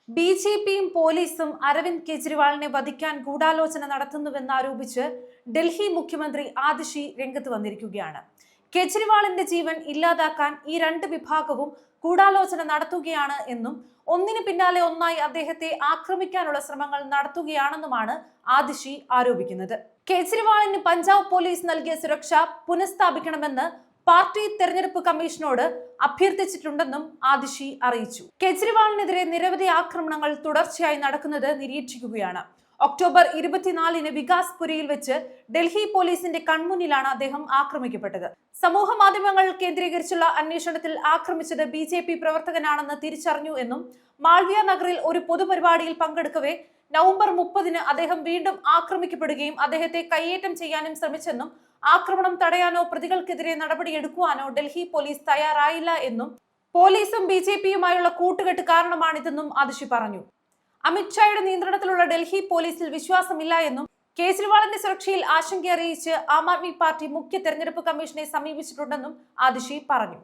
ബി.ജെ.പിയും പോലീസും അരവിന്ദ് കെജ്രിവാളിനെ വധിക്കാൻ ഗൂഢാലോചന നടത്തുന്നുവെന്നാരോപിച്ച് ഡൽഹി മുഖ്യമന്ത്രി ആതിഷി രംഗത്ത് വന്നിരിക്കുകയാണ്. കെജ്രിവാളിന്റെ ജീവൻ ഇല്ലാതാക്കാൻ ഈ രണ്ട് വിഭാഗവും ഗൂഢാലോചന നടത്തുകയാണ് എന്നും ഒന്നിനു പിന്നാലെ ഒന്നായി അദ്ദേഹത്തെ ആക്രമിക്കാനുള്ള ശ്രമങ്ങൾ നടത്തുകയാണെന്നുമാണ് ആതിഷി ആരോപിക്കുന്നത്. കെജ്രിവാളിന് പഞ്ചാബ് പോലീസ് നൽകിയ സുരക്ഷ പുനഃസ്ഥാപിക്കണമെന്ന് പാർട്ടി തെരഞ്ഞെടുപ്പ് കമ്മീഷനോട് അഭ്യർത്ഥിച്ചിട്ടുണ്ടെന്നും ആതിഷി അറിയിച്ചു. കെജ്രിവാളിനെതിരെ നിരവധി ആക്രമണങ്ങൾ തുടർച്ചയായി നടക്കുന്നത് നിരീക്ഷിക്കുകയാണ്. ഒക്ടോബർ 24-ന് വികാസ്പുരിയിൽ വെച്ച് ഡൽഹി പോലീസിന്റെ കൺമുന്നിലാണ് അദ്ദേഹം ആക്രമിക്കപ്പെട്ടത്. സമൂഹ മാധ്യമങ്ങൾ കേന്ദ്രീകരിച്ചുള്ള അന്വേഷണത്തിൽ ആക്രമിച്ചത് ബി.ജെ.പി പ്രവർത്തകനാണെന്ന് തിരിച്ചറിഞ്ഞു എന്നും മാൾവിയ നഗറിൽ ഒരു പൊതുപരിപാടിയിൽ പങ്കെടുക്കവേ നവംബർ 30-ന് അദ്ദേഹം വീണ്ടും ആക്രമിക്കപ്പെടുകയും അദ്ദേഹത്തെ കയ്യേറ്റം ചെയ്യാനും ശ്രമിച്ചെന്നും ആക്രമണം തടയാനോ പ്രതികൾക്കെതിരെ നടപടിയെടുക്കുവാനോ ഡൽഹി പോലീസ് തയ്യാറായില്ല എന്നും പോലീസും ബി.ജെ.പിയുമായുള്ള കൂട്ടുകെട്ട് കാരണമാണിതെന്നും ആതിഷി പറഞ്ഞു. അമിത്ഷായുടെ നിയന്ത്രണത്തിലുള്ള ഡൽഹി പോലീസിൽ വിശ്വാസമില്ല എന്നും കേജ്രിവാളിന്റെ സുരക്ഷയിൽ ആശങ്ക അറിയിച്ച് ആം ആദ്മി പാർട്ടി മുഖ്യ തെരഞ്ഞെടുപ്പ് കമ്മീഷനെ സമീപിച്ചിട്ടുണ്ടെന്നും ആതിഷി പറഞ്ഞു.